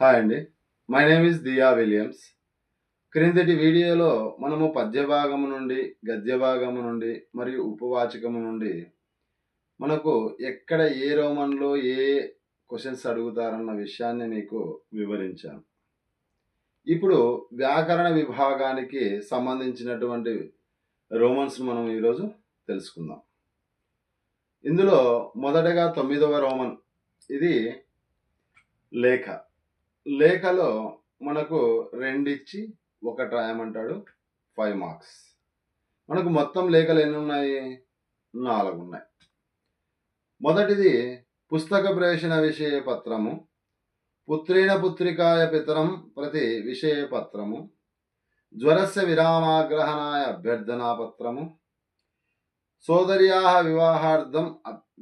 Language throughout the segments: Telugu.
హాయ్ అండి. My name is Diya Williams. క్రిందటి వీడియోలో మనము పద్య భాగము నుండి, గద్య భాగము నుండి మరియు ఉపవాచకము నుండి మనకు ఎక్కడ ఏ రోమన్‌లో ఏ క్వెషన్స్ అడుగుతారన్న విషయాన్ని మీకు వివరించాను. ఇప్పుడు వ్యాకరణ విభాగానికి సంబంధించినటువంటి రోమన్స్ మనం ఈరోజు తెలుసుకుందాం. ఇందులో మొదటగా 9వ రోమన్ ఇది లేఖ. లేఖలో మనకు 2 ఇచ్చి 1 రాయమంటాడు. 5 మార్క్స్. మనకు మొత్తం లేఖలు ఎన్నున్నాయి? 4 ఉన్నాయి. మొదటిది పుస్తక ప్రేషణ విషయ పత్రము, పుత్రేణ పుత్రికాయ పితరం ప్రతి విషయ పత్రము, జ్వరస్య విరామాగ్రహణాయ అభ్యర్థనా పత్రము, సోదర్యాః వివాహార్థం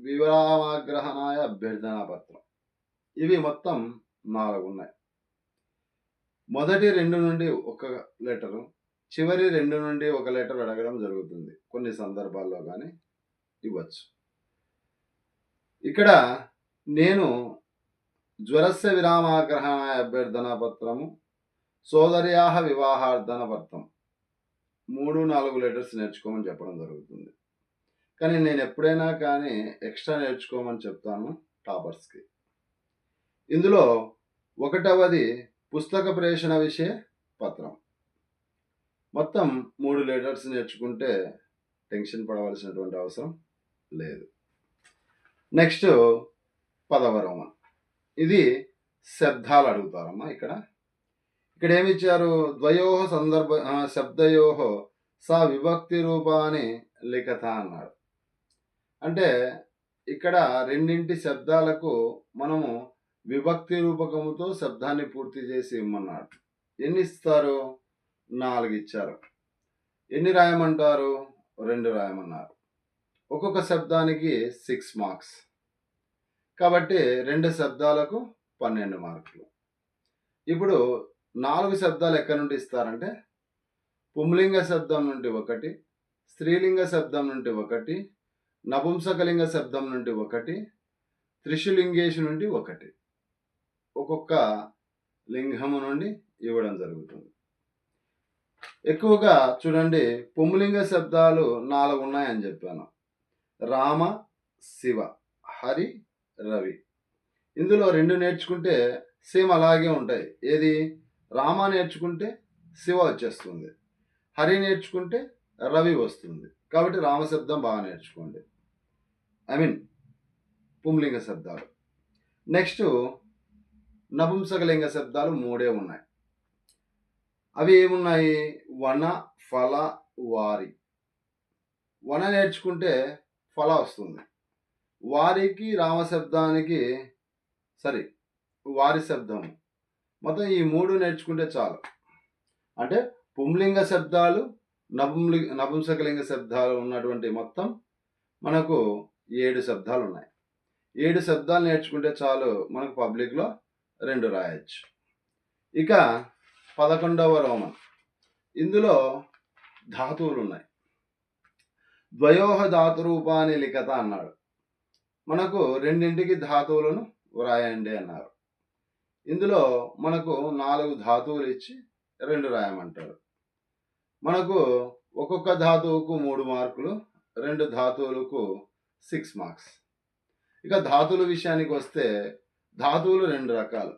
విరామాగ్రహణాయ అభ్యర్థనా పత్రం. ఇవి మొత్తం 4 ఉన్నాయి. మొదటి 2 నుండి ఒక లెటరు, చివరి 2 నుండి ఒక లెటర్ అడగడం జరుగుతుంది. కొన్ని సందర్భాల్లో కానీ ఇవ్వచ్చు. ఇక్కడ నేను జ్వరస్య విరామాగ్రహణాయ అభ్యర్థనా పత్రము, సోదర్యాః వివాహార్థన పత్రం 3-4 లెటర్స్ నేర్చుకోమని చెప్పడం జరుగుతుంది. కానీ నేను ఎప్పుడైనా కానీ ఎక్స్ట్రా నేర్చుకోమని చెప్తాను టాపర్స్కి. ఇందులో 1వది పుస్తక ప్రేషణ విషయ పత్రం. మొత్తం 3 లెటర్స్ నేర్చుకుంటే టెన్షన్ పడవలసినటువంటి అవసరం లేదు. నెక్స్ట్ 10వ రోమన్. ఇది శబ్దాలు అడుగుతారమ్మా. ఇక్కడ ఏమి ఇచ్చారు? ద్వయోః శబ్దయోః సా విభక్తి రూపాన్ని లిఖత అన్నాడు. అంటే ఇక్కడ రెండింటి శబ్దాలకు మనము విభక్తి రూపకముతో శబ్దాన్ని పూర్తి చేసి ఇమ్మన్నాడు. ఎన్ని ఇస్తారు? 4 ఇచ్చారు. ఎన్ని రాయమంటారు? 2 రాయమన్నారు. ఒక్కొక్క శబ్దానికి 6 మార్క్స్. కాబట్టి 2 శబ్దాలకు 12 మార్కులు. ఇప్పుడు 4 శబ్దాలు ఎక్కడి నుండి ఇస్తారంటే పుంలింగ శబ్దం నుండి 1, స్త్రీలింగ శబ్దం నుండి 1, నపుంసకలింగ శబ్దం నుండి 1, త్రిశులింగేషు నుండి 1. ఒక్కొక్క లింగము నుండి ఇవ్వడం జరుగుతుంది. ఎక్కువగా చూడండి, పుంలింగ శబ్దాలు 4 ఉన్నాయని చెప్పాను. రామ, శివ, హరి, రవి. ఇందులో 2 నేర్చుకుంటే సేమ్ అలాగే ఉంటాయి. ఏది? రామ నేర్చుకుంటే శివ వచ్చేస్తుంది, హరి నేర్చుకుంటే రవి వస్తుంది. కాబట్టి రామశబ్దం బాగా నేర్చుకోండి. పుంలింగ శబ్దాలు. నెక్స్ట్ నపుంసకలింగ శబ్దాలు 3 ఉన్నాయి. అవి ఏమున్నాయి? వన, ఫల, వారి. వన నేర్చుకుంటే ఫల వస్తుంది. వారికి రామశబ్దానికి వారి శబ్దం. మొత్తం ఈ 3 నేర్చుకుంటే చాలు. అంటే పుంలింగ శబ్దాలు, నపుంసకలింగ శబ్దాలు ఉన్నటువంటి మొత్తం మనకు 7 శబ్దాలు ఉన్నాయి. 7 శబ్దాలు నేర్చుకుంటే చాలు, మనకు పబ్లిక్లో 2 రాయొచ్చు. ఇక 11వ రోమన్. ఇందులో ధాతువులు ఉన్నాయి. ద్వయోః ధాతురూపాన్ని లిఖత అన్నాడు. మనకు రెండింటికి ధాతువులను వ్రాయండి అన్నారు. ఇందులో మనకు 4 ధాతువులు ఇచ్చి 2 రాయమంటాడు. మనకు ఒక్కొక్క ధాతువుకు 3 మార్కులు, 2 ధాతువులకు 6 మార్క్స్. ఇక ధాతువుల విషయానికి వస్తే ధాతువులు 2 రకాలు.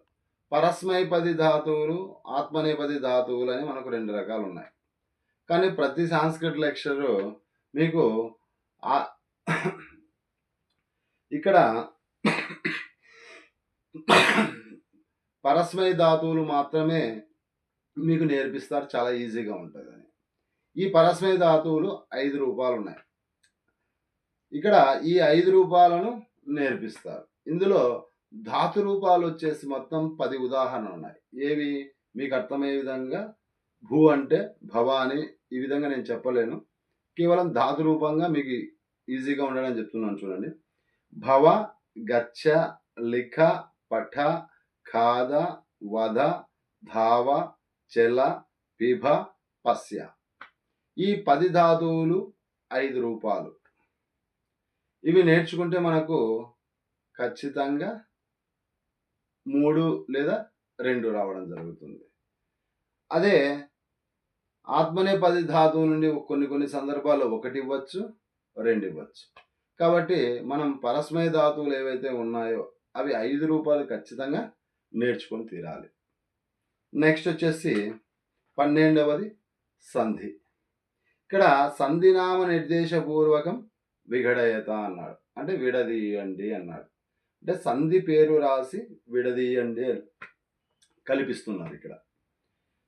పరస్మైపది ధాతువులు, ఆత్మనేపది ధాతువులు అని మనకు 2 రకాలు ఉన్నాయి. కానీ ప్రతి సాంస్క్రిట్ లెక్చరు మీకు ఇక్కడ పరస్మై ధాతువులు మాత్రమే మీకు నేర్పిస్తారు, చాలా ఈజీగా ఉంటుందని. ఈ పరస్మై ధాతువులు 5 రూపాలు ఉన్నాయి. ఇక్కడ ఈ 5 రూపాలను నేర్పిస్తారు. ఇందులో ధాతు రూపాలు వచ్చేసి మొత్తం 10 ఉదాహరణలు ఉన్నాయి. ఏవి? మీకు అర్థమయ్యే విధంగా భూ అంటే భవాని, ఈ విధంగా నేను చెప్పలేను. కేవలం ధాతు రూపంగా మీకు ఈజీగా ఉండడం చెప్తున్నాను. చూడండి. భవ, గచ్చ, లిఖ, పఠ, ఖాద, వధ, ధావ, చెల, పిభ, పశ్య. ఈ 10 ధాతువులు 5 రూపాలు. ఇవి నేర్చుకుంటే మనకు ఖచ్చితంగా 3 లేదా 2 రావడం జరుగుతుంది. అదే ఆత్మనేపది ధాతువు నుండి కొన్ని సందర్భాల్లో 1 ఇవ్వచ్చు, 2 ఇవ్వచ్చు. కాబట్టి మనం పరస్మయ ధాతువులు ఏవైతే ఉన్నాయో అవి 5 రూపాలు ఖచ్చితంగా నేర్చుకొని తీరాలి. నెక్స్ట్ వచ్చేసి 12వది సంధి. ఇక్కడ సంధినామ నిర్దేశపూర్వకం విఘడయత అన్నాడు. అంటే విడదీయండి అన్నాడు. అంటే సంధి పేరు రాసి విడదీయండి అని కల్పిస్తున్నారు ఇక్కడ.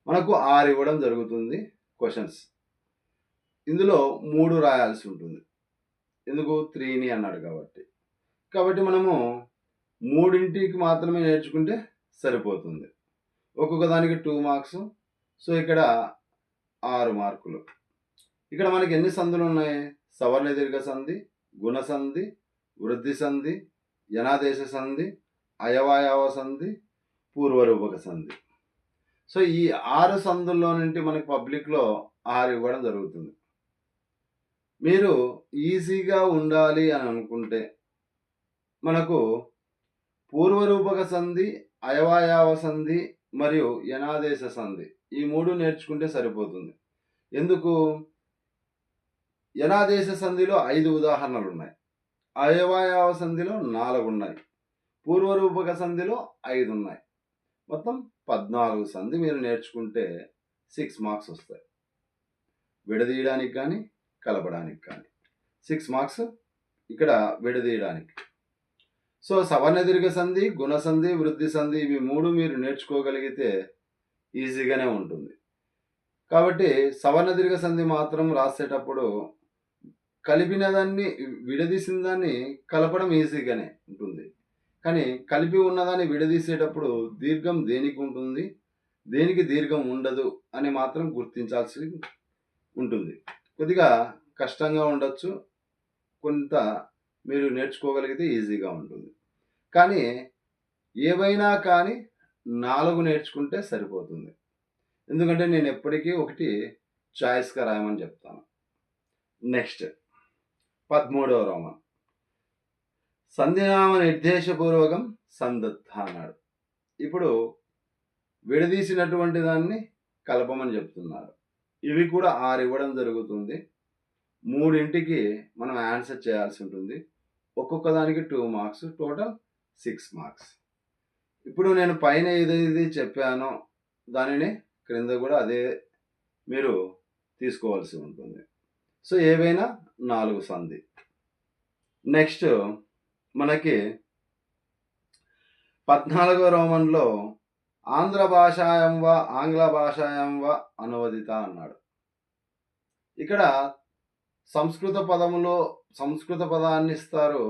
మనకు 6 ఇవ్వడం జరుగుతుంది క్వశ్చన్స్. ఇందులో 3 రాయాల్సి ఉంటుంది. ఎందుకు 3ని అన్నాడు కాబట్టి. కాబట్టి మనము 3కి మాత్రమే నేర్చుకుంటే సరిపోతుంది. ఒక్కొక్క దానికి 2 మార్క్స్. సో ఇక్కడ 6 మార్కులు. ఇక్కడ మనకి ఎన్ని సంధులు ఉన్నాయి? సవర్ణ దీర్ఘ సంధి, గుణ సంధి, వృద్ధి సంధి, యనాదేశ సంధి, అయవాయవ సంధి, పూర్వరూపక సంధి. సో ఈ 6 సంధుల్లో నుండి మనకి పబ్లిక్‌లో 6 ఇవ్వడం జరుగుతుంది. మీరు ఈజీగా ఉండాలి అని అనుకుంటే మనకు పూర్వరూపక సంధి, అయవాయవ సంధి మరియు యనాదేశ సంధి ఈ 3 నేర్చుకుంటే సరిపోతుంది. ఎందుకు? యనాదేశ సంధిలో 5 ఉదాహరణలు ఉన్నాయి. అయవాయవ సంధిలో 4 ఉన్నాయి. పూర్వరూపక సంధిలో 5 ఉన్నాయి. మొత్తం 14 సంధి మీరు నేర్చుకుంటే 6 మార్క్స్ వస్తాయి. విడదీయడానికి కానీ కలపడానికి కానీ 6 మార్క్స్ ఇక్కడ విడదీయడానికి. సో సవర్ణ దీర్ఘ సంధి, గుణ సంధి, వృద్ధి సంధి ఇవి 3 మీరు నేర్చుకోగలిగితే ఈజీగానే ఉంటుంది. కాబట్టి సవర్ణ దీర్ఘ సంధి మాత్రం రాసేటప్పుడు కలిపిన దాన్ని విడదీసిన దాన్ని కలపడం ఈజీగానే ఉంటుంది. కానీ కలిపి ఉన్నదాన్ని విడదీసేటప్పుడు దీర్ఘం దేనికి ఉంటుంది, దేనికి దీర్ఘం ఉండదు అని మాత్రం గుర్తించాల్సి ఉంటుంది. కొద్దిగా కష్టంగా ఉండొచ్చు. కొంత మీరు నేర్చుకోగలిగితే ఈజీగా ఉంటుంది. కానీ ఏవైనా కానీ 4 నేర్చుకుంటే సరిపోతుంది. ఎందుకంటే నేను ఎప్పటికీ ఒకటి చాయిస్‌గా రాయమని చెప్తాను. Next 13వ Roman. సంధినామ నిర్దేశపూర్వకం సందత్త అన్నాడు. ఇప్పుడు విడదీసినటువంటి దాన్ని కలపమని చెప్తున్నారు. ఇవి కూడా 6 ఇవ్వడం జరుగుతుంది. 3కి మనం ఆన్సర్ చేయాల్సి ఉంటుంది. ఒక్కొక్క దానికి 2 మార్క్స్, టోటల్ 6 మార్క్స్. ఇప్పుడు నేను పైన ఏదైతే చెప్పానో దానిని క్రింద కూడా అదే మీరు తీసుకోవాల్సి ఉంటుంది. సో ఏవైనా 4 సంధి. నెక్స్ట్ మనకి 14వ రోమన్లో ఆంధ్ర భాషాయం వా ఆంగ్ల భాషాయం వా అనువదిత అన్నాడు. ఇక్కడ సంస్కృత పదాన్ని ఇస్తారు.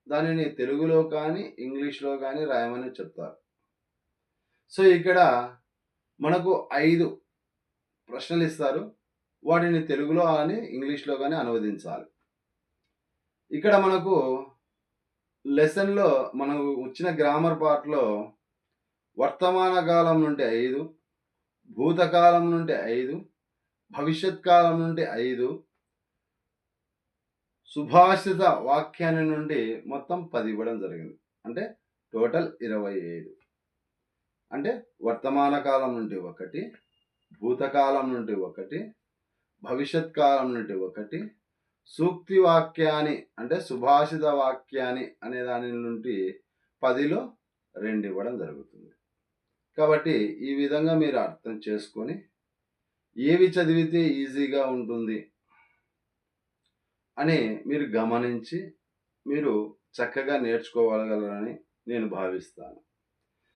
దానిని తెలుగులో కానీ ఇంగ్లీష్లో కానీ రాయమని చెప్తారు. సో ఇక్కడ మనకు 5 ప్రశ్నలు ఇస్తారు. వాటిని తెలుగులో కానీ ఇంగ్లీష్లో కానీ అనువదించాలి. ఇక్కడ మనకు లెసన్లో మనకు వచ్చిన గ్రామర్ పార్ట్లో వర్తమాన కాలం నుండి 5, భూతకాలం నుండి 5, భవిష్యత్ కాలం నుండి 5, సుభాషిత వాక్యాన్ని నుండి మొత్తం 10 ఇవ్వడం జరిగింది. అంటే టోటల్ 25. అంటే వర్తమాన కాలం నుండి 1, భూతకాలం నుండి 1, భవిష్యత్ కాలం నుండి 1, సూక్తి వాక్యాన్ని అంటే సుభాషిత వాక్యాన్ని అనే దాని నుండి 10లో 2 ఇవ్వడం జరుగుతుంది. కాబట్టి ఈ విధంగా మీరు అర్థం చేసుకొని ఏవి చదివితే ఈజీగా ఉంటుంది అని మీరు గమనించి మీరు చక్కగా నేర్చుకోగలరని నేను భావిస్తాను.